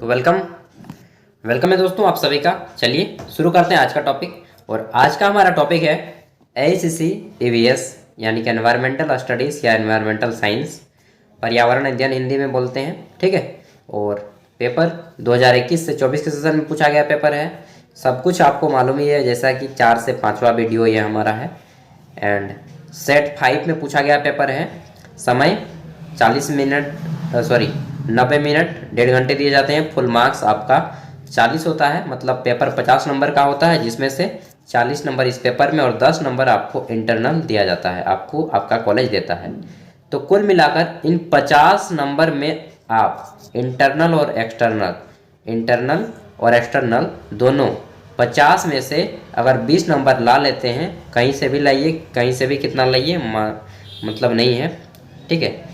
तो वेलकम है दोस्तों आप सभी का। चलिए शुरू करते हैं आज का टॉपिक। और आज का हमारा टॉपिक है AICC EVS यानी कि एनवायरमेंटल स्टडीज़ या एनवायरमेंटल साइंस, पर्यावरण अध्ययन हिंदी में बोलते हैं, ठीक है। और पेपर 2021 से 24 के सेशन में पूछा गया पेपर है। सब कुछ आपको मालूम ही है, जैसा कि 4 से 5वां वीडियो ये हमारा है। एंड सेट 5 में पूछा गया पेपर है। समय 90 मिनट 1.5 घंटे दिए जाते हैं। फुल मार्क्स आपका 40 होता है, मतलब पेपर 50 नंबर का होता है, जिसमें से 40 नंबर इस पेपर में और 10 नंबर आपको इंटरनल दिया जाता है, आपको आपका कॉलेज देता है। तो कुल मिलाकर इन 50 नंबर में आप इंटरनल और एक्सटर्नल दोनों 50 में से अगर 20 नंबर ला लेते हैं, कहीं से भी लाइए, कहीं से भी कितना लाइए मतलब नहीं है, ठीक है।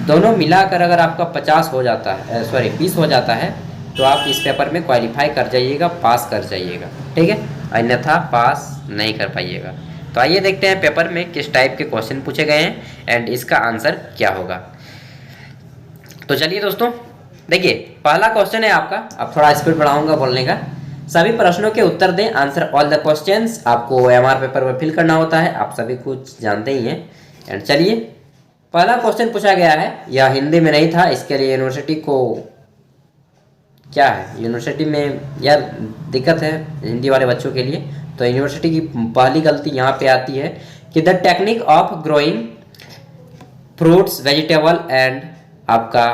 दोनों मिलाकर अगर आपका 50 हो जाता है, 20 हो जाता है, तो आप इस पेपर में क्वालिफाई कर जाइएगा, पास कर जाइएगा, ठीक है। अन्यथा पास नहीं कर पाइएगा। तो आइए देखते हैं पेपर में किस टाइप के क्वेश्चन पूछे गए हैं एंड इसका आंसर क्या होगा। तो चलिए दोस्तों देखिए, पहला क्वेश्चन है आपका। अब थोड़ा स्पीड बढ़ाऊंगा बोलने का। सभी प्रश्नों के उत्तर दें, आंसर ऑल द क्वेश्चंस। आपको OMR पेपर में फिल करना होता है, आप सभी कुछ जानते ही हैं। एंड चलिए, पहला क्वेश्चन पूछा गया है, यह हिंदी में नहीं था। इसके लिए यूनिवर्सिटी को क्या है, यूनिवर्सिटी में यार दिक्कत है हिंदी वाले बच्चों के लिए। तो यूनिवर्सिटी की पहली गलती यहाँ पे आती है कि the technique of growing fruits vegetable and आपका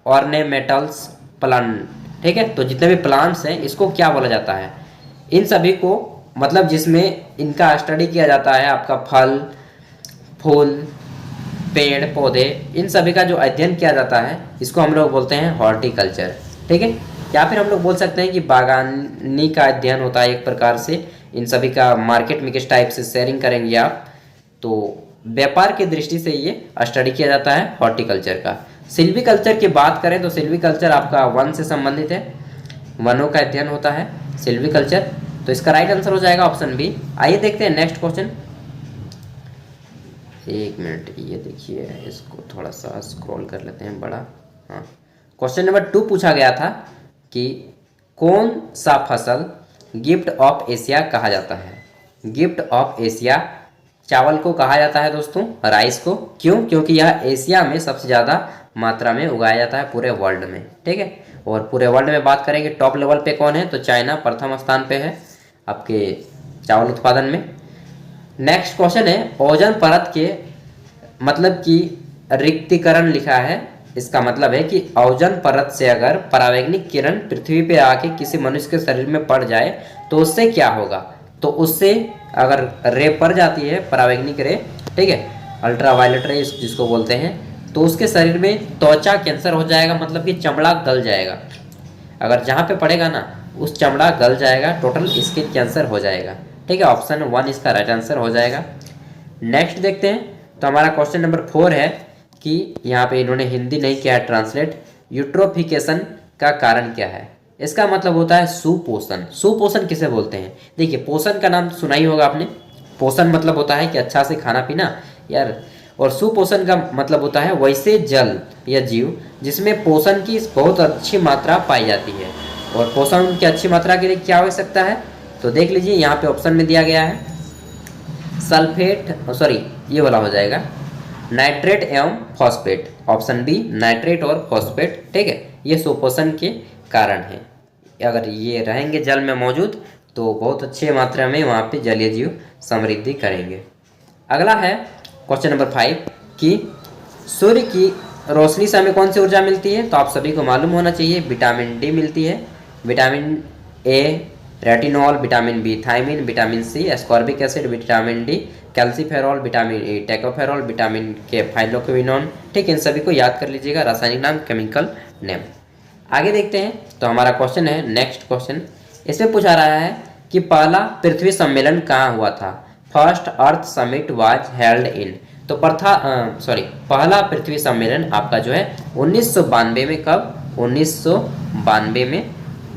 ऑर्नेमेंटल्स प्लांट, ठीक है। तो जितने भी प्लांट्स हैं इसको क्या बोला जाता है, इन सभी को, मतलब जिसमें इनका स्टडी किया जाता है, आपका फल फूल पेड़ पौधे, इन सभी का जो अध्ययन किया जाता है, इसको हम लोग बोलते हैं हॉर्टिकल्चर, ठीक है। या फिर हम लोग बोल सकते हैं कि बागानी का अध्ययन होता है एक प्रकार से। इन सभी का मार्केट में किस टाइप से शेयरिंग करेंगे आप, तो व्यापार की दृष्टि से ये स्टडी किया जाता है हॉर्टिकल्चर का। सिल्वीकल्चर की बात करें तो सिल्वीकल्चर आपका वन से संबंधित है, वनों का अध्ययन होता है सिल्वीकल्चर। तो इसका राइट आंसर हो जाएगा ऑप्शन बी। आइए देखते हैं नेक्स्ट क्वेश्चन। एक मिनट, ये देखिए, इसको थोड़ा सा स्क्रॉल कर लेते हैं बड़ा। हाँ, क्वेश्चन नंबर 2 पूछा गया था कि कौन सा फसल गिफ्ट ऑफ एशिया कहा जाता है। गिफ्ट ऑफ एशिया चावल को कहा जाता है दोस्तों, राइस को। क्यों? क्योंकि यह एशिया में सबसे ज़्यादा मात्रा में उगाया जाता है पूरे वर्ल्ड में, ठीक है। और पूरे वर्ल्ड में बात करेंगे टॉप लेवल पे कौन है, तो चाइना प्रथम स्थान पे है आपके चावल उत्पादन में। नेक्स्ट क्वेश्चन है, ओजोन परत के मतलब कि रिक्तीकरण लिखा है। इसका मतलब है कि ओजोन परत से अगर परावैंगनिक किरण पृथ्वी पे आके किसी मनुष्य के शरीर में पड़ जाए तो उससे क्या होगा। तो उससे अगर रे पड़ जाती है, परावैंगनिक रे, ठीक है, अल्ट्रावायलेट रे जिसको बोलते हैं, तो उसके शरीर में त्वचा कैंसर हो जाएगा, मतलब कि चमड़ा गल जाएगा। अगर जहाँ पे पड़ेगा ना, उस चमड़ा गल जाएगा, टोटल स्किन कैंसर हो जाएगा, ठीक है। ऑप्शन 1 इसका राइट आंसर हो जाएगा। नेक्स्ट देखते हैं। तो हमारा क्वेश्चन नंबर 4 है कि यहाँ पे इन्होंने हिंदी नहीं किया है ट्रांसलेट। यूट्रोफिकेशन का कारण क्या है। इसका मतलब होता है सुपोषण। सुपोषण किसे बोलते हैं, देखिए, पोषण का नाम सुना ही होगा आपने। पोषण मतलब होता है कि अच्छा से खाना पीना यार, और सुपोषण का मतलब होता है वैसे जल या जीव जिसमें पोषण की बहुत अच्छी मात्रा पाई जाती है। और पोषण की अच्छी मात्रा के लिए क्या हो सकता है, तो देख लीजिए, यहाँ पे ऑप्शन में दिया गया है सल्फेट, ये वाला हो जाएगा नाइट्रेट एवं फॉस्फेट। ऑप्शन बी नाइट्रेट और फॉस्फेट, ठीक है। ये सुपोषण के कारण है। अगर ये रहेंगे जल में मौजूद तो बहुत अच्छे मात्रा में वहाँ पे जलीय जीव समृद्धि करेंगे। अगला है क्वेश्चन नंबर 5 कि सूर्य की रोशनी से हमें कौन सी ऊर्जा मिलती है। तो आप सभी को मालूम होना चाहिए, विटामिन डी मिलती है, vitamin A retinol, vitamin B thiamine, vitamin C ascorbic acid, vitamin D calciferol, vitamin E tocopherol, vitamin K phylloquinone, ठीक, इन सभी को याद कर लीजिएगा, रासायनिक नाम, केमिकल नेम। आगे देखते हैं। तो हमारा क्वेश्चन है नेक्स्ट क्वेश्चन। इसमें पूछा रहा है कि पहला पृथ्वी सम्मेलन कहाँ हुआ था। First earth summit was held in. तो पहला पृथ्वी सम्मेलन आपका जो है 1992 में, कब, 1992 में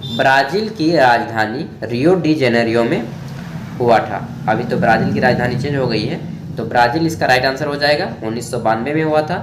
ब्राज़ील की राजधानी रियो डी जेनेरियो में हुआ था। अभी तो ब्राज़ील की राजधानी चेंज हो गई है, तो ब्राज़ील इसका राइट आंसर हो जाएगा। 1992 में हुआ था,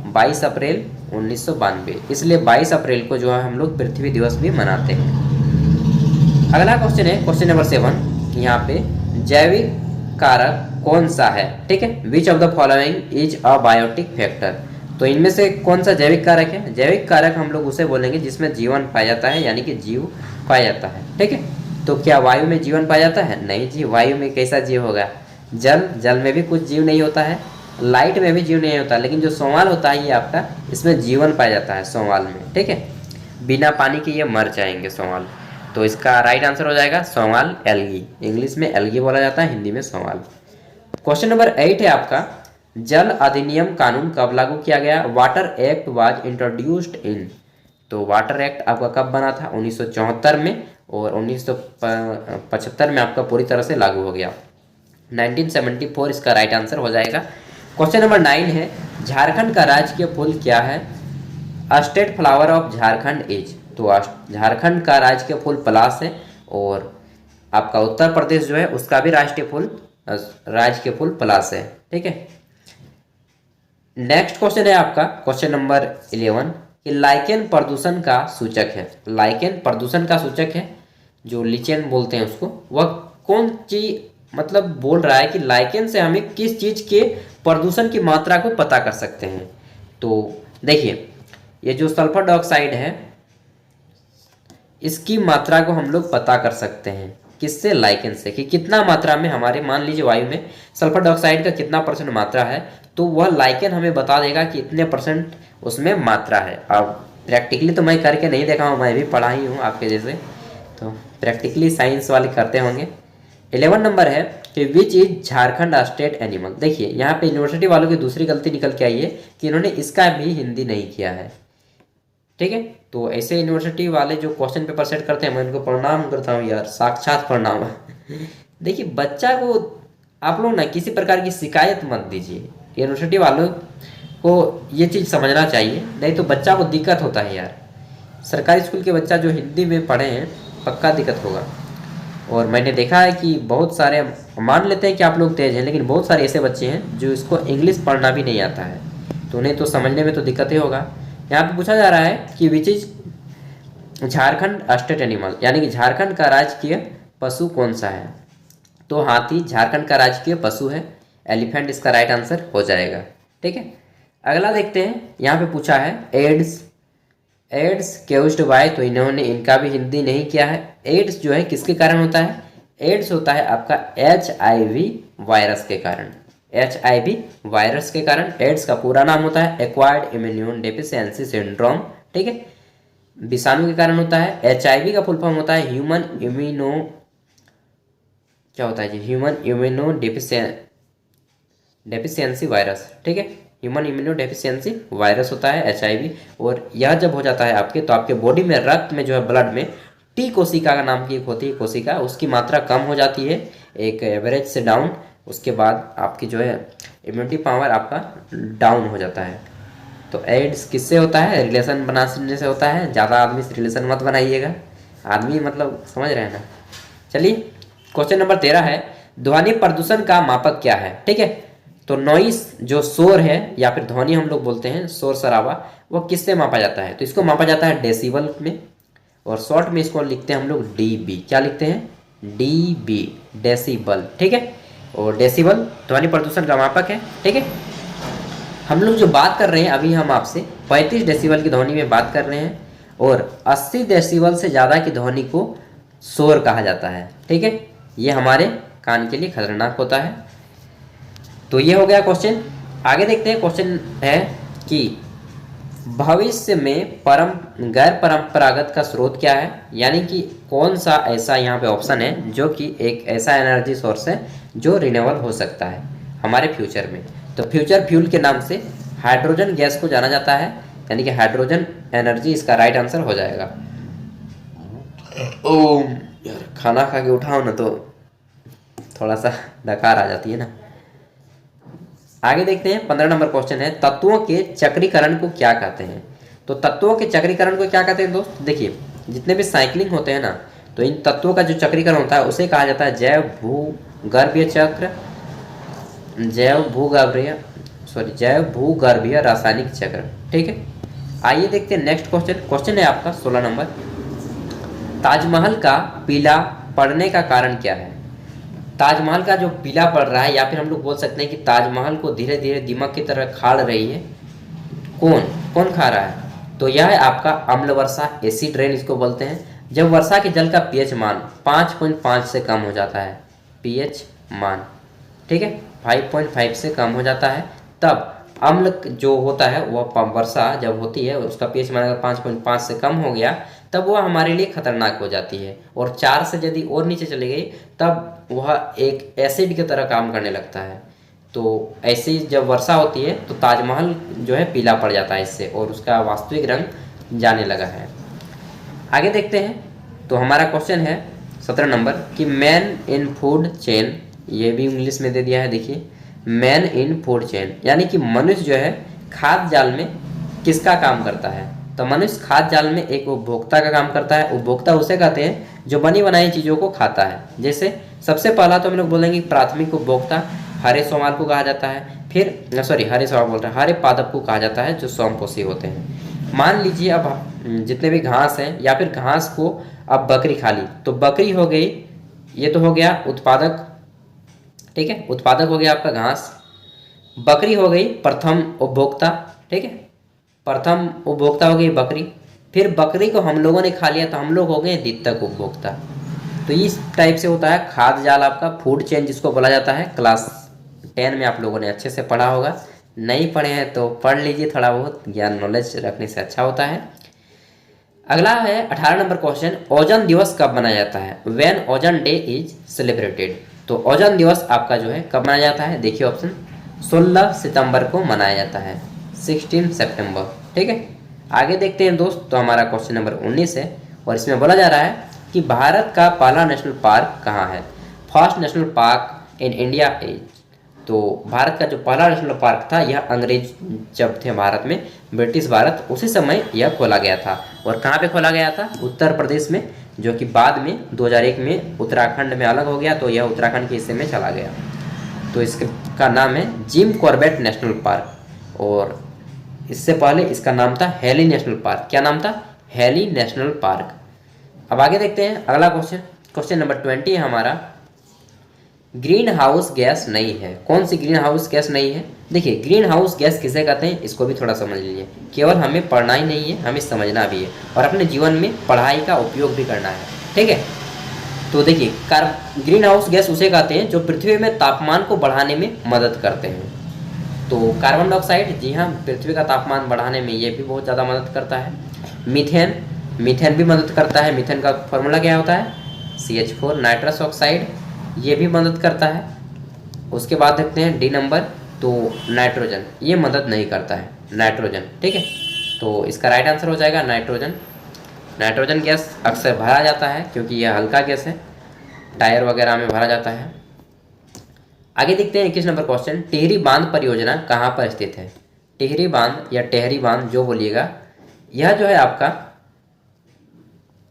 22 अप्रैल 1992, इसलिए 22 अप्रैल को जो है हम लोग पृथ्वी दिवस भी मनाते हैं। अगला क्वेश्चन है क्वेश्चन नंबर 7, यहाँ पे जैविक कारक कौन सा है, ठीक है। Which of the following is abiotic factor, तो इनमें से कौन सा जैविक कारक है। जैविक कारक हम लोग उसे बोलेंगे जिसमें जीवन पाया जाता है, यानी कि जीव पाया जाता है, ठीक है। तो क्या वायु में जीवन पाया जाता है? नहीं जी, वायु में कैसा जीव होगा। जल में भी कुछ जीव नहीं होता है, लाइट में भी जीव नहीं होता, लेकिन जो सोमाल होता है ये आपका, इसमें जीवन पाया जाता है सोमाल में, ठीक है। बिना पानी के ये मर जाएंगे सोमाल। तो इसका राइट आंसर हो जाएगा सोमाल एल्गी। इंग्लिश में एल्गी बोला जाता है, हिंदी में सोमाल। क्वेश्चन नंबर 8 है आपका, जल अधिनियम कानून कब लागू किया गया। Water act was introduced in, तो वाटर एक्ट आपका कब बना था? 1974 में, और 1975 में आपका पूरी तरह से लागू हो गया। 1974 इसका राइट आंसर हो जाएगा। क्वेश्चन नंबर 9 है, झारखंड का राजकीय फूल क्या है। State flower of Jharkhand is, तो झारखंड का राजकीय फूल पलाश है, और आपका उत्तर प्रदेश जो है उसका भी राजकीय फूल पलाश है, ठीक है। नेक्स्ट क्वेश्चन है आपका क्वेश्चन नंबर 11 कि लाइकेन प्रदूषण का सूचक है। लाइकेन प्रदूषण का सूचक है, जो लीचेन बोलते हैं उसको, वह कौन चीज मतलब बोल रहा है कि लाइकेन से हमें किस चीज के प्रदूषण की मात्रा को पता कर सकते हैं। तो देखिए, ये जो सल्फर डाइऑक्साइड है इसकी मात्रा को हम लोग पता कर सकते हैं किससे? लाइकेन से, कि कितना मात्रा में हमारे, मान लीजिए वायु में सल्फर डाइऑक्साइड का कितना परसेंट मात्रा है, तो वह लाइकेन हमें बता देगा कि इतने परसेंट उसमें मात्रा है। अब प्रैक्टिकली तो मैं करके नहीं देखा हूँ, मैं भी पढ़ा ही हूँ आपके जैसे, तो प्रैक्टिकली साइंस वाले करते होंगे। 11 नंबर है कि which is Jharkhand state animal. देखिए यहाँ पे यूनिवर्सिटी वालों की दूसरी गलती निकल के आई है कि इन्होंने इसका भी हिंदी नहीं किया है, ठीक है। तो ऐसे यूनिवर्सिटी वाले जो क्वेश्चन पेपर सेट करते हैं, मैं उनको प्रणाम करता हूँ यार, साक्षात प्रणाम। देखिए बच्चा को आप लोग ना किसी प्रकार की शिकायत मत दीजिए, यूनिवर्सिटी वालों को ये चीज़ समझना चाहिए, नहीं तो बच्चा को दिक्कत होता है यार। सरकारी स्कूल के बच्चा जो हिंदी में पढ़े हैं पक्का दिक्कत होगा। और मैंने देखा है कि बहुत सारे मान लेते हैं कि आप लोग तेज़ हैं, लेकिन बहुत सारे ऐसे बच्चे हैं जो इसको इंग्लिश पढ़ना भी नहीं आता है, तो उन्हें तो समझने में तो दिक्कत ही होगा। यहाँ पे पूछा जा रहा है कि which is Jharkhand state animal, यानी कि झारखंड का राजकीय पशु कौन सा है। तो हाथी झारखंड का राजकीय पशु है, एलिफेंट इसका राइट आंसर हो जाएगा, ठीक है। अगला देखते हैं, यहाँ पे पूछा है एड्स केउस्ड बाय, तो इन्होंने इनका भी हिंदी नहीं किया है। एड्स जो है किसके कारण होता है? एड्स होता है आपका HIV वायरस के कारण। HIV वायरस के कारण। एड्स का पूरा नाम होता है एक्वायर्ड इम्यून डेफिशिएंसी सिंड्रोम, ठीक है। विषाणु के कारण होता है। HIV का फुल फॉर्म होता है ह्यूमन इम्यूनो, क्या होता है जी, ह्यूमन इम्यूनो डेफिशिएंसी वायरस, ठीक है। ह्यूमन इम्यूनो डेफिशिएंसी वायरस होता है HIV, और यह जब हो जाता है आपके, तो आपके बॉडी में, रक्त में जो है, ब्लड में T कोशिका का नाम की एक होती है कोशिका, उसकी मात्रा कम हो जाती है एक एवरेज से डाउन। उसके बाद आपकी जो है इम्यूनिटी पावर आपका डाउन हो जाता है। तो एड्स किससे होता है? रिलेशन बनाने से होता है। ज़्यादा आदमी से रिलेशन मत बनाइएगा, आदमी मतलब समझ रहे हैं ना। चलिए क्वेश्चन नंबर 13 है, ध्वनि प्रदूषण का मापक क्या है, ठीक है। तो नॉइस जो शोर है या फिर ध्वनि हम लोग बोलते हैं, शोर शराबा, वो किससे मापा जाता है? तो इसको मापा जाता है डेसिबल में, और शॉर्ट में इसको लिखते हैं हम लोग DB। क्या लिखते हैं? DB, डेसिबल, ठीक है। और डेसिबल ध्वनि प्रदूषण का मापक है, ठीक है। हम लोग जो बात कर रहे हैं अभी, हम आपसे 35 डेसिबल की ध्वनि में बात कर रहे हैं, और 80 डेसिबल से ज़्यादा की ध्वनि को शोर कहा जाता है, ठीक है। ये हमारे कान के लिए खतरनाक होता है। तो ये हो गया क्वेश्चन। आगे देखते हैं, क्वेश्चन है कि भविष्य में गैर परंपरागत का स्रोत क्या है, यानी कि कौन सा ऐसा यहाँ पे ऑप्शन है जो कि एक ऐसा एनर्जी सोर्स है जो रिन्यूएबल हो सकता है हमारे फ्यूचर में। तो फ्यूचर फ्यूल के नाम से हाइड्रोजन गैस को जाना जाता है, यानी कि हाइड्रोजन एनर्जी इसका राइट आंसर हो जाएगा। ओ यार, खाना खा के उठाओ ना तो थोड़ा सा डकार आ जाती है ना। आगे देखते हैं, 15 नंबर क्वेश्चन है, तत्वों के चक्रीकरण को क्या कहते हैं। तो तत्वों के चक्रीकरण को क्या कहते हैं दोस्त? देखिए जितने भी साइक्लिंग होते हैं ना, तो इन तत्वों का जो चक्रीकरण होता है उसे कहा जाता है जैव भूगर्भीय चक्र, जैव भूगर्भीय रासायनिक चक्र, ठीक है। आइए देखते हैं नेक्स्ट क्वेश्चन। क्वेश्चन है आपका 16 नंबर, ताजमहल का पीला पड़ने का कारण क्या है? ताजमहल का जो पीला पड़ रहा है, या फिर हम लोग बोल सकते हैं कि ताजमहल को धीरे धीरे दीमक की तरह खाड़ रही है, कौन कौन खा रहा है? तो यह है आपका अम्ल वर्षा, एसिड रेन इसको बोलते हैं। जब वर्षा के जल का पीएच मान 5.5 से कम हो जाता है, पीएच मान, ठीक है, 5.5 से कम हो जाता है, तब अम्ल जो होता है वह वर्षा जब होती है उसका पीएच मान अगर 5.5 से कम हो गया तब वह हमारे लिए खतरनाक हो जाती है, और 4 से यदि और नीचे चली गई तब वह एक एसिड की तरह काम करने लगता है। तो ऐसे जब वर्षा होती है तो ताजमहल जो है पीला पड़ जाता है इससे, और उसका वास्तविक रंग जाने लगा है। आगे देखते हैं। तो हमारा क्वेश्चन है 17 नंबर कि मैन इन फूड चेन, ये भी इंग्लिश में दे दिया है, देखिए मैन इन फूड चेन, यानी कि मनुष्य जो है खाद्य जाल में किसका काम करता है? तो मनुष्य खाद्य जाल में एक उपभोक्ता का काम करता है। उपभोक्ता उसे कहते हैं जो बनी बनाई चीज़ों को खाता है। जैसे सबसे पहला तो हम लोग बोलेंगे प्राथमिक उपभोक्ता हरे सोमाल को कहा जाता है, फिर हरे सोमाल बोल रहे हैं, हरे पादप को कहा जाता है जो सोमपोषी होते हैं। मान लीजिए अब जितने भी घास हैं या फिर घास को अब बकरी खा ली, तो बकरी हो गई, ये तो हो गया उत्पादक, ठीक है, उत्पादक हो गया आपका घास। बकरी हो गई प्रथम उपभोक्ता, ठीक है, प्रथम उपभोक्ता हो गई बकरी। फिर बकरी को हम लोगों ने खा लिया तो हम लोग हो गए द्वितीयक उपभोक्ता। तो इस टाइप से होता है खाद्य जाल आपका, फूड चेन जिसको बोला जाता है। क्लास 10 में आप लोगों ने अच्छे से पढ़ा होगा, नहीं पढ़े हैं तो पढ़ लीजिए, थोड़ा बहुत ज्ञान नॉलेज रखने से अच्छा होता है। अगला है 18 नंबर क्वेश्चन, ओजोन दिवस कब मनाया जाता है? When ozone day is celebrated. तो ओजोन दिवस आपका जो है कब मनाया जाता है? देखिए ऑप्शन, 16 सितंबर को मनाया जाता है, 16 सितंबर, ठीक है। आगे देखते हैं दोस्त। तो हमारा क्वेश्चन नंबर 19 है, और इसमें बोला जा रहा है कि भारत का पहला नेशनल पार्क कहाँ है? First national park in India is. तो भारत का जो पहला नेशनल पार्क था, यह अंग्रेज जब थे भारत में, ब्रिटिश भारत, उसी समय यह खोला गया था। और कहाँ पे खोला गया था? उत्तर प्रदेश में, जो कि बाद में 2001 में उत्तराखंड में अलग हो गया, तो यह उत्तराखंड के हिस्से में चला गया। तो इसका नाम है जिम कॉर्बेट नेशनल पार्क, और इससे पहले इसका नाम था हेली नेशनल पार्क। क्या नाम था? Heli national park. अब आगे देखते हैं अगला क्वेश्चन। क्वेश्चन नंबर 20 है हमारा, ग्रीन हाउस गैस नहीं है, कौन सी ग्रीन हाउस गैस नहीं है? देखिए ग्रीन हाउस गैस किसे कहते हैं इसको भी थोड़ा समझ लीजिए। केवल हमें पढ़ना ही नहीं है, हमें समझना भी है, और अपने जीवन में पढ़ाई का उपयोग भी करना है, ठीक है। तो देखिए ग्रीन हाउस गैस उसे कहते हैं जो पृथ्वी में तापमान को बढ़ाने में मदद करते हैं। तो कार्बन डाइऑक्साइड, जी हाँ, पृथ्वी का तापमान बढ़ाने में ये भी बहुत ज़्यादा मदद करता है। मीथेन, मीथेन भी मदद करता है। मीथेन का फॉर्मूला क्या होता है? CH4, नाइट्रस ऑक्साइड, ये भी मदद करता है। उसके बाद देखते हैं डी नंबर, तो नाइट्रोजन, ये मदद नहीं करता है, नाइट्रोजन, ठीक है। तो इसका राइट आंसर हो जाएगा नाइट्रोजन। नाइट्रोजन गैस अक्सर भरा जाता है क्योंकि यह हल्का गैस है, टायर वगैरह में भरा जाता है। आगे देखते हैं 21 नंबर क्वेश्चन, टिहरी बांध परियोजना कहाँ पर स्थित है? टिहरी बांध या टेहरी बांध जो बोलिएगा, यह जो है आपका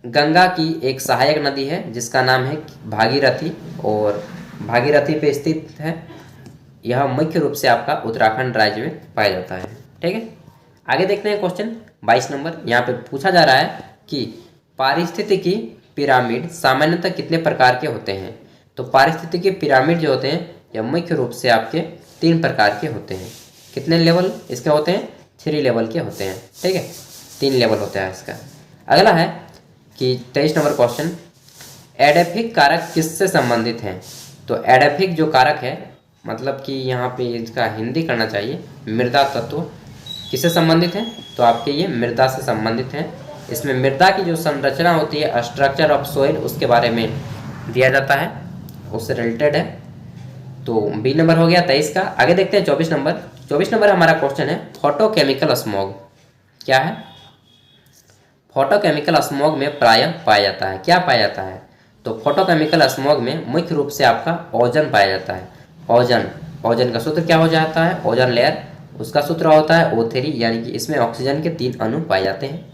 गंगा की एक सहायक नदी है जिसका नाम है भागीरथी, और भागीरथी पे स्थित है। यह मुख्य रूप से आपका उत्तराखंड राज्य में पाया जाता है, ठीक है। आगे देखते हैं क्वेश्चन 22 नंबर। यहाँ पे पूछा जा रहा है कि पारिस्थितिकी पिरामिड सामान्यतः कितने प्रकार के होते हैं? तो पारिस्थितिकी पिरामिड जो होते हैं यह मुख्य रूप से आपके 3 प्रकार के होते हैं। कितने लेवल इसके होते हैं? 3 लेवल के होते हैं, ठीक है, 3 लेवल होता है इसका। अगला है कि 23 नंबर क्वेश्चन, एडेफिक कारक किससे संबंधित हैं? तो एडेफिक जो कारक है, मतलब कि यहाँ पे इसका हिंदी करना चाहिए, मृदा तत्व किससे संबंधित है? तो आपके ये मृदा से संबंधित है। इसमें मृदा की जो संरचना होती है, स्ट्रक्चर ऑफ सोइल, उसके बारे में दिया जाता है, उससे रिलेटेड है। तो बी नंबर हो गया 23 का। आगे देखते हैं 24 नंबर। 24 नंबर हमारा क्वेश्चन है, फोटोकेमिकल स्मॉग क्या है? फोटोकेमिकल स्मॉग में प्रायः पाया जाता है, क्या पाया जाता है? तो फोटोकेमिकल स्मॉग में मुख्य रूप से आपका ओजोन पाया जाता है। ओजोन, ओजोन का सूत्र क्या हो जाता है? ओजोन लेयर, उसका सूत्र होता है O3, यानी कि इसमें ऑक्सीजन के 3 अणु पाए जाते हैं,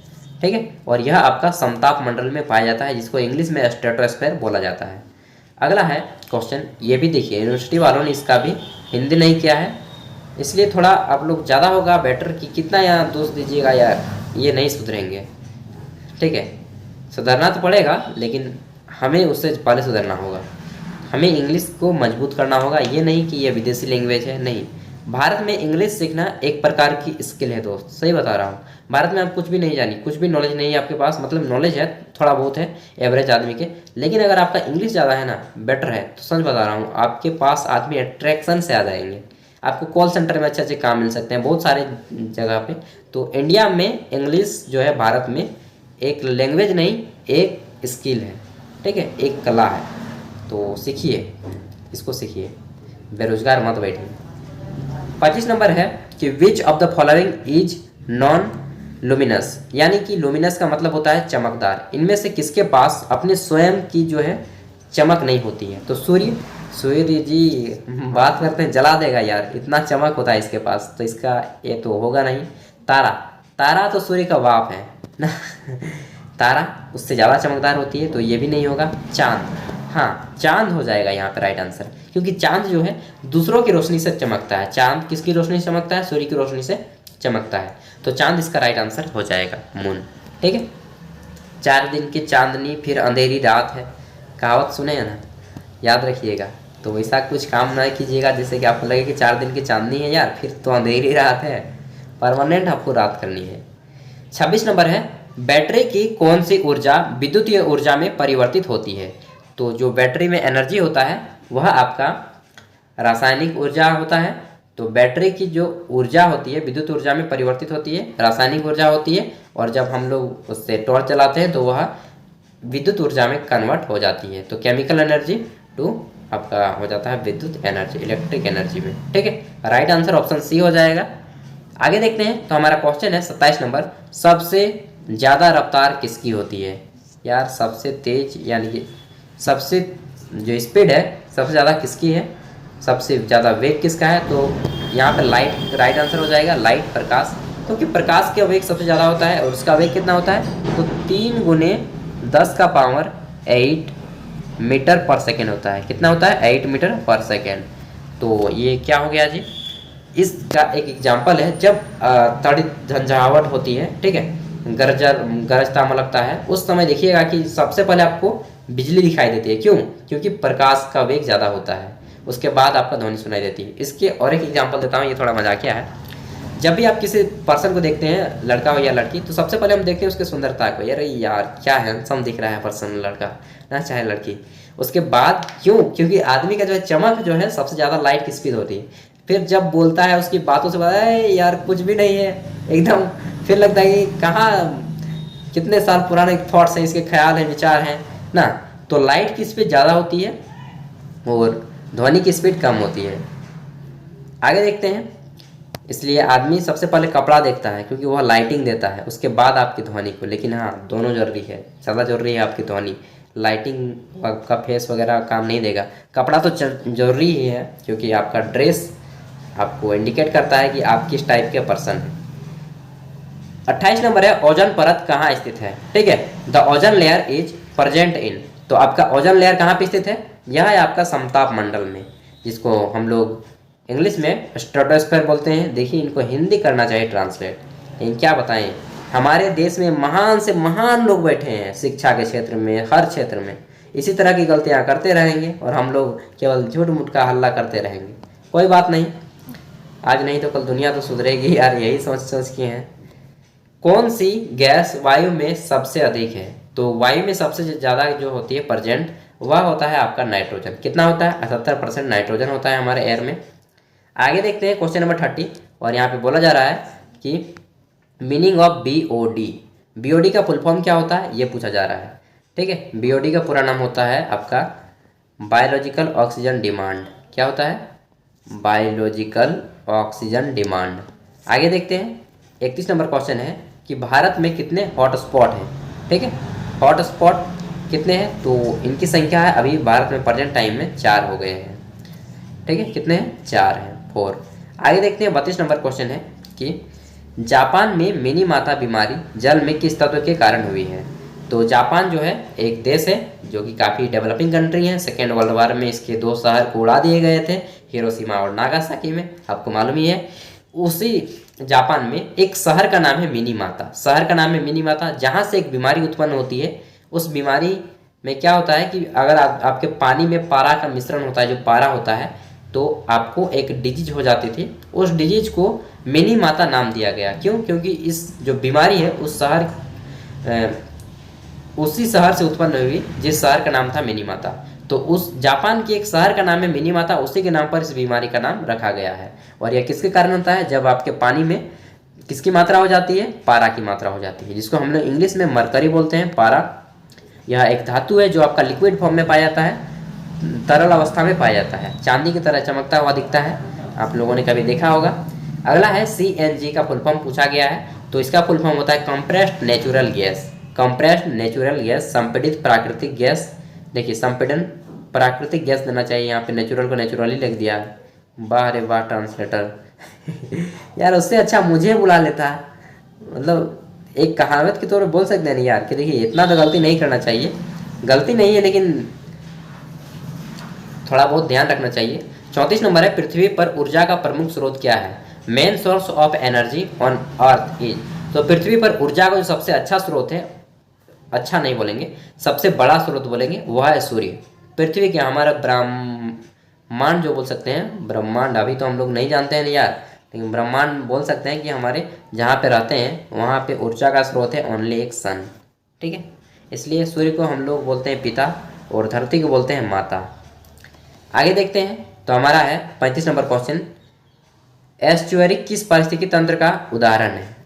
ठीक है। और यह आपका समताप मंडल में पाया जाता है, जिसको इंग्लिश में स्ट्रेटोस्फेयर बोला जाता है। अगला है क्वेश्चन, ये भी देखिए यूनिवर्सिटी वालों ने इसका भी हिंदी नहीं किया है, इसलिए थोड़ा आप लोग ज़्यादा होगा बेटर कि कितना यहाँ दोष दीजिएगा यार, ये नहीं सुधरेंगे। ठीक है, सुधरना तो पड़ेगा, लेकिन हमें उससे पहले सुधरना होगा। हमें इंग्लिश को मजबूत करना होगा। ये नहीं कि ये विदेशी लैंग्वेज है, नहीं। भारत में इंग्लिश सीखना एक प्रकार की स्किल है दोस्त, सही बता रहा हूँ। भारत में आप कुछ भी नहीं जानी, कुछ भी नॉलेज नहीं है आपके पास, मतलब नॉलेज है थोड़ा बहुत है एवरेज आदमी के, लेकिन अगर आपका इंग्लिश ज़्यादा है ना, बेटर है, तो सच बता रहा हूँ आपके पास आदमी अट्रैक्शन से आ जाएंगे। आपको कॉल सेंटर में अच्छे अच्छे काम मिल सकते हैं बहुत सारे जगह पे। तो इंडिया में इंग्लिश जो है भारत में एक लैंग्वेज नहीं, एक स्किल है। ठीक है, एक कला है। तो सीखिए, इसको सीखिए, बेरोजगार मत बैठिए। 25 नंबर है कि विच of the following is non luminous, यानी कि लुमिनस का मतलब होता है चमकदार। इनमें से किसके पास अपने स्वयं की जो है चमक नहीं होती है? तो सूर्य। सूर्य जी बात करते हैं जला देगा यार, इतना चमक होता है इसके पास, तो इसका ये तो होगा नहीं। तारा, तारा तो सूर्य का बाप है ना तारा उससे ज़्यादा चमकदार होती है, तो ये भी नहीं होगा। चांद, हाँ चांद हो जाएगा यहाँ पे राइट आंसर, क्योंकि चांद जो है दूसरों की रोशनी से चमकता है। चांद किसकी रोशनी से चमकता है? सूर्य की रोशनी से चमकता है, तो चांद इसका राइट आंसर हो जाएगा, मून। ठीक है, 4 दिन की चांदनी फिर अंधेरी रात है, कहावत सुने हैं ना, याद रखिएगा। तो वैसा कुछ काम ना कीजिएगा जिससे कि आपको लगे कि 4 दिन की चांदनी है यार, फिर तो अंधेरी रात है, परमानेंट आपको रात करनी है। 26 नंबर है, बैटरी की कौन सी ऊर्जा विद्युतीय ऊर्जा में परिवर्तित होती है? तो जो बैटरी में एनर्जी होता है वह आपका रासायनिक ऊर्जा होता है। तो बैटरी की जो ऊर्जा होती है विद्युत ऊर्जा में परिवर्तित होती है, रासायनिक ऊर्जा होती है, और जब हम लोग उससे टॉर्च चलाते हैं तो वह विद्युत ऊर्जा में कन्वर्ट हो जाती है। तो केमिकल एनर्जी टू आपका हो जाता है विद्युत एनर्जी, इलेक्ट्रिक एनर्जी में। ठीक है, राइट आंसर ऑप्शन सी हो जाएगा। आगे देखते हैं, तो हमारा क्वेश्चन है 27 नंबर, सबसे ज़्यादा रफ्तार किसकी होती है? यार सबसे तेज यानी कि सबसे जो स्पीड है सबसे ज़्यादा किसकी है? सबसे ज़्यादा वेग किसका है? तो यहाँ पर लाइट राइट आंसर हो जाएगा, लाइट, प्रकाश, क्योंकि प्रकाश का वेग सबसे ज़्यादा होता है और उसका वेग कितना होता है? तो 3 × 10⁸ मीटर पर सेकेंड होता है। कितना होता है? 8 मीटर पर सेकेंड। तो ये क्या हो गया जी? इसका एक एग्जाम्पल है, जब थोड़ी झंझावट होती है, ठीक है, गरजता लगता है, उस समय देखिएगा कि सबसे पहले आपको बिजली दिखाई देती है। क्यों? क्योंकि प्रकाश का वेग ज़्यादा होता है, उसके बाद आपका ध्वनि सुनाई देती है। इसके और एक एग्जाम्पल देता हूँ, ये थोड़ा मजाकिया है। जब भी आप किसी पर्सन को देखते हैं, लड़का हो या लड़की, तो सबसे पहले हम देखते हैं उसकी सुंदरता को, यार यार क्या हैंडसम दिख रहा है पर्सन, लड़का ना चाहे लड़की। उसके बाद क्यों? क्योंकि आदमी का जो है चमक जो है सबसे ज़्यादा लाइट की स्पीड होती है। फिर जब बोलता है उसकी बातों से पता है यार कुछ भी नहीं है एकदम, फिर लगता है कि कहाँ कितने साल पुराने थॉट्स हैं इसके, ख्याल हैं, विचार हैं ना। तो लाइट की स्पीड ज़्यादा होती है और ध्वनि की स्पीड कम होती है। आगे देखते हैं, इसलिए आदमी सबसे पहले कपड़ा देखता है क्योंकि वह लाइटिंग देता है, उसके बाद आपकी ध्वनि को। लेकिन हाँ, दोनों जरूरी है, ज़्यादा जरूरी है आपकी ध्वनि, लाइटिंग का फेस वगैरह काम नहीं देगा। कपड़ा तो जरूरी ही है क्योंकि आपका ड्रेस आपको इंडिकेट करता है कि आप किस टाइप के पर्सन हैं। 28 नंबर है, ओजोन परत कहाँ स्थित है? ठीक है, the ozone layer is present in. तो आपका ओजोन लेयर कहाँ पे स्थित है? यह है आपका समताप मंडल में, जिसको हम लोग इंग्लिश में स्ट्रेटोस्फीयर बोलते हैं। देखिए, इनको हिंदी करना चाहिए ट्रांसलेट, लेकिन क्या बताएं, हमारे देश में महान से महान लोग बैठे हैं शिक्षा के क्षेत्र में, हर क्षेत्र में। इसी तरह की गलतियां करते रहेंगे और हम लोग केवल झूठ मूठ का हल्ला करते रहेंगे। कोई बात नहीं, आज नहीं तो कल दुनिया तो सुधरेगी यार, यही सोच के हैं। कौन सी गैस वायु में सबसे अधिक है? तो वायु में सबसे ज़्यादा जो होती है प्रेजेंट, वह होता है आपका नाइट्रोजन। कितना होता है? 78% नाइट्रोजन होता है हमारे एयर में। आगे देखते हैं क्वेश्चन नंबर 30, और यहाँ पे बोला जा रहा है कि मीनिंग ऑफ BOD। BOD का फुल फॉर्म क्या होता है, ये पूछा जा रहा है। ठीक है, BOD का पूरा नाम होता है आपका बायोलॉजिकल ऑक्सीजन डिमांड। क्या होता है? Biological oxygen demand. आगे देखते हैं, 31 नंबर क्वेश्चन है कि भारत में कितने हॉटस्पॉट हैं? ठीक है, हॉटस्पॉट कितने हैं? तो इनकी संख्या है अभी भारत में प्रेजेंट टाइम में 4 हो गए हैं। ठीक है, कितने हैं? 4 हैं, 4। आगे देखते हैं, 32 नंबर क्वेश्चन है कि जापान में मिनी माता बीमारी जल में किस तत्व के कारण हुई है? तो जापान जो है एक देश है जो कि काफ़ी डेवलपिंग कंट्री है। सेकेंड वर्ल्ड वॉर में इसके 2 शहर को उड़ा दिए गए थे, हिरोशिमा और नागासाकी में, आपको मालूम ही है। उसी जापान में एक शहर का नाम है मिनीमाता। शहर का नाम है मिनीमाता, जहाँ से एक बीमारी उत्पन्न होती है। उस बीमारी में क्या होता है कि अगर आपके पानी में पारा का मिश्रण होता है, जो पारा होता है, तो आपको एक डिजीज हो जाती थी। उस डिजीज को मिनीमाता नाम दिया गया। क्यों? क्योंकि इस जो बीमारी है उस उसी शहर से उत्पन्न हुई जिस शहर का नाम था मिनीमाता। तो उस जापान की एक शहर का नाम है मिनीमाता, उसी के नाम पर इस बीमारी का नाम रखा गया है। और यह किसके कारण होता है? जब आपके पानी में किसकी मात्रा हो जाती है? पारा की मात्रा हो जाती है, जिसको हम लोग इंग्लिश में मरकरी बोलते हैं। पारा यह एक धातु है जो आपका लिक्विड फॉर्म में पाया जाता है, तरल अवस्था में पाया जाता है, चांदी की तरह चमकता हुआ दिखता है। आप लोगों ने कभी देखा होगा। अगला है CNG का फुल फॉर्म पूछा गया है। तो इसका फुल फॉर्म होता है compressed natural gas. Compressed natural gas, संपीड़ित प्राकृतिक गैस। देखिए संपीड़न प्राकृतिक गैस देना चाहिए, यहाँ पे नेचुरल को नेचुरली लिख दिया। वाह रे वाह ट्रांसलेटर यार उससे अच्छा मुझे बुला लेता। मतलब एक कहावत के तौर पर बोल सकते हैं नहीं यार कि देखिए इतना तो गलती नहीं करना चाहिए। गलती नहीं है लेकिन थोड़ा बहुत ध्यान रखना चाहिए। 34 नंबर है, पृथ्वी पर ऊर्जा का प्रमुख स्रोत क्या है? Main source of energy on earth is. तो पृथ्वी पर ऊर्जा का जो सबसे अच्छा स्रोत है, अच्छा नहीं बोलेंगे, सबसे बड़ा स्रोत बोलेंगे, वह है सूर्य। पृथ्वी के हमारा ब्रह्मांड जो बोल सकते हैं, ब्रह्मांड अभी तो हम लोग नहीं जानते हैं यार, लेकिन ब्रह्मांड बोल सकते हैं कि हमारे जहाँ पे रहते हैं वहाँ पे ऊर्जा का स्रोत है ओनली एक सन। ठीक है, इसलिए सूर्य को हम लोग बोलते हैं पिता और धरती को बोलते हैं माता। आगे देखते हैं। तो हमारा है 35 नंबर क्वेश्चन, एस्चुअरी किस पारिस्थितिकी तंत्र का उदाहरण है?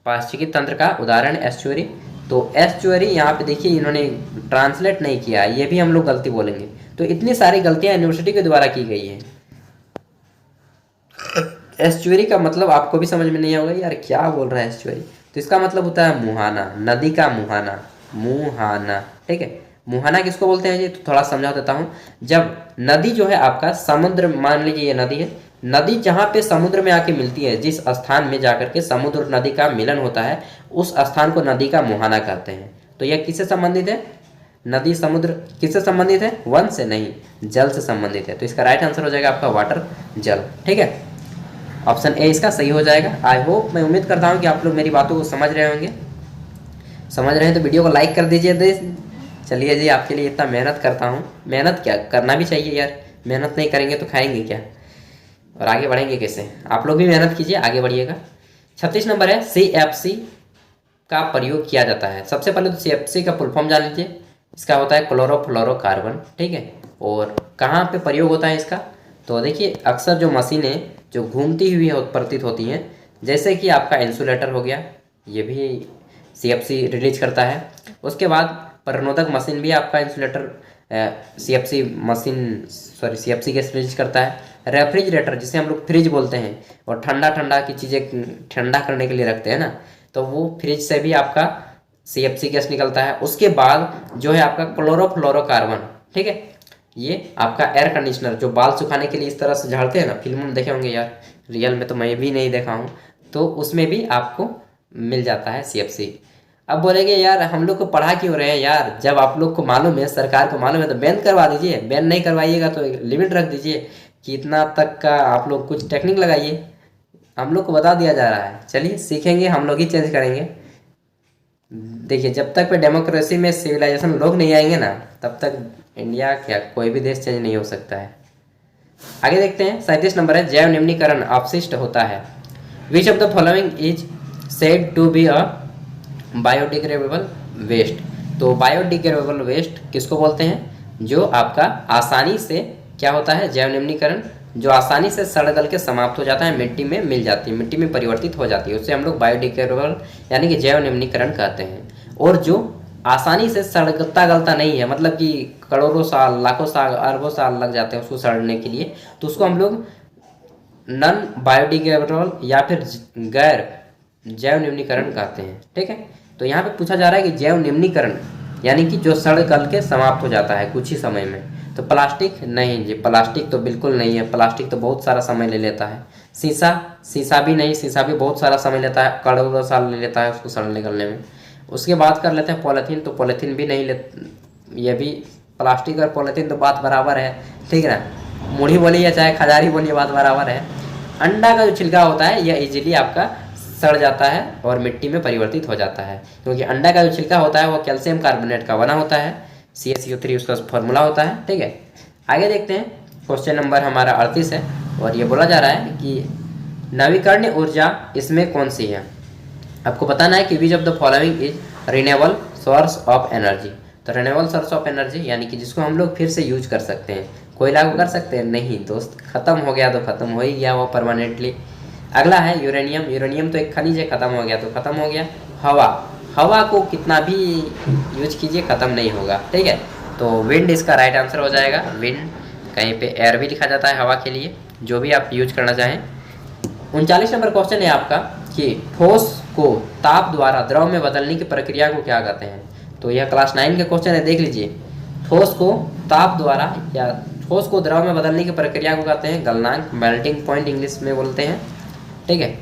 पारिस्थितिकी तंत्र का उदाहरण एस्चुअरी। तो एस्चुअरी यहाँ पे देखिए इन्होंने ट्रांसलेट नहीं किया, ये भी हम लोग गलती बोलेंगे। तो इतनी सारी गलतियां यूनिवर्सिटी के द्वारा की गई है। एस्चुअरी का मतलब आपको भी समझ में नहीं आएगा यार क्या बोल रहा है एस्चुअरी। तो इसका मतलब होता है मुहाना, नदी का मुहाना, मुहाना। ठीक है, मुहाना किसको बोलते हैं जी? तो थोड़ा समझा देता हूँ। जब नदी जो है आपका समुद्र, मान लीजिए ये नदी है, नदी जहाँ पे समुद्र में आके मिलती है, जिस स्थान में जाकर के समुद्र और नदी का मिलन होता है, उस स्थान को नदी का मुहाना कहते हैं। तो यह किससे संबंधित है? नदी समुद्र किससे संबंधित है? वन से नहीं, जल से संबंधित है। तो इसका राइट आंसर हो जाएगा आपका वाटर, जल। ठीक है, ऑप्शन ए इसका सही हो जाएगा। आई होप, मैं उम्मीद करता हूँ कि आप लोग मेरी बातों को समझ रहे होंगे। समझ रहे हैं तो वीडियो को लाइक कर दीजिए। चलिए जी, आपके लिए इतना मेहनत करता हूँ। मेहनत क्या करना भी चाहिए यार, मेहनत नहीं करेंगे तो खाएंगे क्या और आगे बढ़ेंगे कैसे? आप लोग भी मेहनत कीजिए, आगे बढ़िए। 36 नंबर है, CFC का प्रयोग किया जाता है। सबसे पहले तो CFC का फुल फॉर्म जान लीजिए। इसका होता है क्लोरोफ्लोरोकार्बन। ठीक है, और कहाँ पे प्रयोग होता है इसका? तो देखिए अक्सर जो मशीनें जो घूमती हुई प्रतीत होती हैं, जैसे कि आपका इंसुलेटर हो गया, ये भी CFC रिलीज करता है। उसके बाद प्रणोदक मशीन भी आपका इंसुलेटर CFC गैस रिलीज करता है। रेफ्रिजरेटर जिसे हम लोग फ्रिज बोलते हैं और ठंडा की चीज़ें ठंडा करने के लिए रखते हैं ना, तो वो फ्रिज से भी आपका CFC गैस निकलता है। उसके बाद जो है आपका क्लोरोफ्लोरोकार्बन। ठीक है, ये आपका एयर कंडीशनर जो बाल सुखाने के लिए इस तरह से झाड़ते हैं ना, फिल्म में देखे होंगे यार, रियल में तो मैं भी नहीं देखा हूँ, तो उसमें भी आपको मिल जाता है CFC। अब बोलेंगे यार हम लोग को पढ़ा क्यों रहे हैं यार, जब आप लोग को मालूम है, सरकार को मालूम है, तो बैन करवा दीजिए। बैन नहीं करवाइएगा तो लिमिट रख दीजिए कि इतना तक का आप लोग कुछ टेक्निक लगाइए। हम लोग को बता दिया जा रहा है, चलिए सीखेंगे, हम लोग ही चेंज करेंगे। देखिए जब तक पे डेमोक्रेसी में सिविलाइजेशन लोग नहीं आएंगे ना, तब तक इंडिया क्या कोई भी देश चेंज नहीं हो सकता है। आगे देखते हैं। 37 नंबर है, जैव निम्नीकरण अपशिष्ट होता है। Which of the following is said to be a biodegradable waste. तो बायोडिग्रेडेबल वेस्ट किसको बोलते हैं? जो आपका आसानी से क्या होता है, जैव निम्नीकरण, जो आसानी से सड़ गल के समाप्त हो जाता है, मिट्टी में मिल जाती है, मिट्टी में परिवर्तित हो जाती है, उससे हम लोग बायोडिग्रेडेबल यानी कि जैव निम्नीकरण कहते हैं। और जो आसानी से सड़ता गलता नहीं है, मतलब कि करोड़ों साल, लाखों साल, अरबों साल लग जाते हैं उसको सड़ने के लिए, तो उसको हम लोग नॉन बायोडिग्रेडेबल या फिर गैर जैव निम्नीकरण कहते हैं। ठीक है, तो यहाँ पे पूछा जा रहा है कि जैव निम्नीकरण यानी कि जो सड़ गल के समाप्त हो जाता है कुछ ही समय में। तो प्लास्टिक नहीं जी, प्लास्टिक तो बिल्कुल नहीं है, प्लास्टिक तो बहुत सारा समय ले लेता है। शीशा भी नहीं, शीशा भी बहुत सारा समय लेता है, करोड़ों साल ले लेता है उसको सड़ने गलने में। उसके बाद कर लेते हैं पॉलीथीन, तो पॉलीथीन भी नहीं ले, ये भी प्लास्टिक और पॉलीथीन तो बात बराबर है। ठीक है ना, मुड़ी बोलिए चाहे खजारी बोलिए, बात बराबर है। अंडा का जो छिलका होता है यह इजीली आपका सड़ जाता है और मिट्टी में परिवर्तित हो जाता है, क्योंकि अंडा का जो छिलका होता है वो कैल्शियम कार्बोनेट का बना होता है, CaCO3 उसका फॉर्मूला होता है। ठीक है, आगे देखते हैं। क्वेश्चन नंबर हमारा 38 है और ये बोला जा रहा है कि नवीकरणीय ऊर्जा इसमें कौन सी है। आपको बताना है कि विच of the following is renewable source of energy. तो रिन्यूएबल सोर्स ऑफ एनर्जी यानी कि जिसको हम लोग फिर से यूज कर सकते हैं। कोयला को कर सकते हैं? नहीं दोस्त, खत्म हो गया तो खत्म हो ही गया वो परमानेंटली। अगला है यूरेनियम। यूरेनियम तो एक खनिज है, खत्म हो गया तो खत्म हो गया। हवा, हवा को कितना भी यूज कीजिए खत्म नहीं होगा। ठीक है, तो विंड इसका राइट आंसर हो जाएगा। विंड, कहीं पे एयर भी लिखा जाता है हवा के लिए, जो भी आप यूज करना चाहें। 39 नंबर क्वेश्चन है आपका कि ठोस को ताप द्वारा द्रव में बदलने की प्रक्रिया को क्या कहते हैं। तो यह क्लास 9 के क्वेश्चन है, देख लीजिए। ठोस को ताप द्वारा या ठोस को द्रव में बदलने की प्रक्रिया को कहते हैं गलनांक, मेल्टिंग पॉइंट इंग्लिश में बोलते हैं। ठीक है,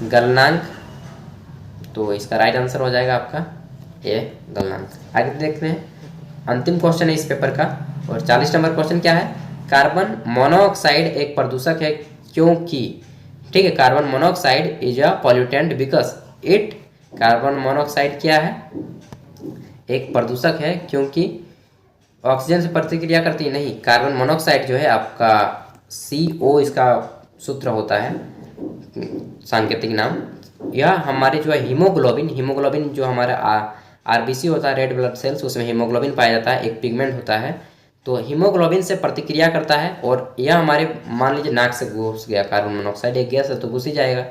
गलनांक। तो इसका राइट आंसर हो जाएगा आपका ये गलनांक। आगे देखते हैं, अंतिम क्वेश्चन है इस पेपर का। और 40 नंबर क्वेश्चन क्या है, कार्बन मोनोऑक्साइड एक प्रदूषक है क्योंकि। ठीक है, carbon monoxide is a pollutant because it, carbon monoxide क्या है, एक प्रदूषक है क्योंकि ऑक्सीजन से प्रतिक्रिया करती है। नहीं, कार्बन मोनोऑक्साइड जो है आपका CO इसका सूत्र होता है, सांकेतिक नाम। यह हमारे जो है हीमोग्लोबिन, हीमोग्लोबिन जो हमारा RBC होता है, रेड ब्लड सेल्स, उसमें हीमोग्लोबिन पाया जाता है, एक पिगमेंट होता है। तो हीमोग्लोबिन से प्रतिक्रिया करता है और यह हमारे, मान लीजिए नाक से घुस गया कार्बन मोनोऑक्साइड, एक गैस है तो घुस ही जाएगा।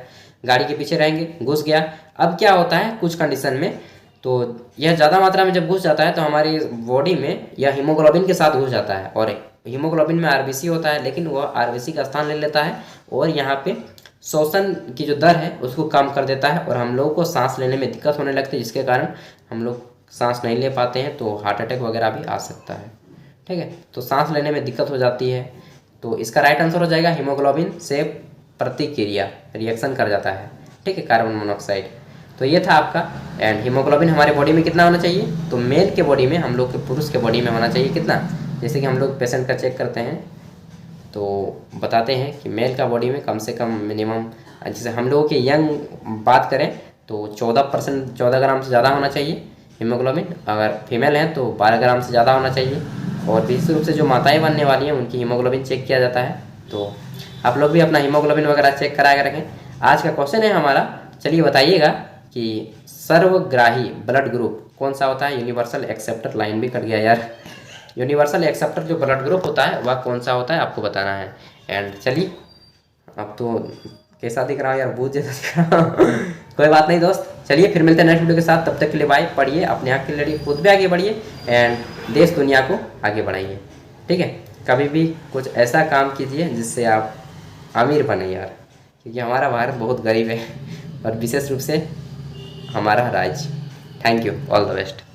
गाड़ी के पीछे रहेंगे, घुस गया। अब क्या होता है कुछ कंडीशन में, तो यह ज़्यादा मात्रा में जब घुस जाता है तो हमारी बॉडी में यह हीमोग्लोबिन के साथ घुस जाता है। और हीमोग्लोबिन में RBC होता है, लेकिन वह RBC का स्थान ले लेता है और यहाँ पे श्वसन की जो दर है उसको कम कर देता है और हम लोगों को सांस लेने में दिक्कत होने लगती है, जिसके कारण हम लोग सांस नहीं ले पाते हैं, तो हार्ट अटैक वगैरह भी आ सकता है। ठीक है, तो सांस लेने में दिक्कत हो जाती है। तो इसका राइट आंसर हो जाएगा हीमोग्लोबिन से प्रतिक्रिया, रिएक्शन कर जाता है। ठीक है, कार्बन मोनोऑक्साइड। तो ये था आपका। एंड हीमोग्लोबिन हमारे बॉडी में कितना होना चाहिए, तो मेल के बॉडी में, हम लोग के पुरुष के बॉडी में होना चाहिए कितना। जैसे कि हम लोग पेशेंट का चेक करते हैं तो बताते हैं कि मेल का बॉडी में कम से कम मिनिमम, जैसे हम लोगों के यंग बात करें तो 14%, 14 ग्राम से ज़्यादा होना चाहिए हीमोग्लोबिन। अगर फीमेल हैं तो 12 ग्राम से ज़्यादा होना चाहिए। और विशेष रूप से जो माताएं बनने वाली हैं उनकी हीमोग्लोबिन चेक किया जाता है। तो आप लोग भी अपना हीमोग्लोबिन वगैरह चेक करा के रखें। आज का क्वेश्चन है हमारा, चलिए बताइएगा कि सर्वग्राही ब्लड ग्रुप कौन सा होता है। यूनिवर्सल एक्सेप्टर, लाइन भी कट गया यार। यूनिवर्सल एक्सेप्टर जो ब्लड ग्रुप होता है वह कौन सा होता है आपको बताना है। एंड चलिए, अब तो कैसा दिख रहा है यार, बहुत जैसा दिख रहा कोई बात नहीं दोस्त, चलिए फिर मिलते हैं नेक्स्ट वीडियो के साथ। तब तक के लिए बाय। पढ़िए, अपने आप के लिए खुद भी आगे बढ़िए एंड देश दुनिया को आगे बढ़ाइए। ठीक है, कभी भी कुछ ऐसा काम कीजिए जिससे आप अमीर बने यार, क्योंकि हमारा भारत बहुत गरीब है और विशेष रूप से हमारा राज्य। Thank you, all the best.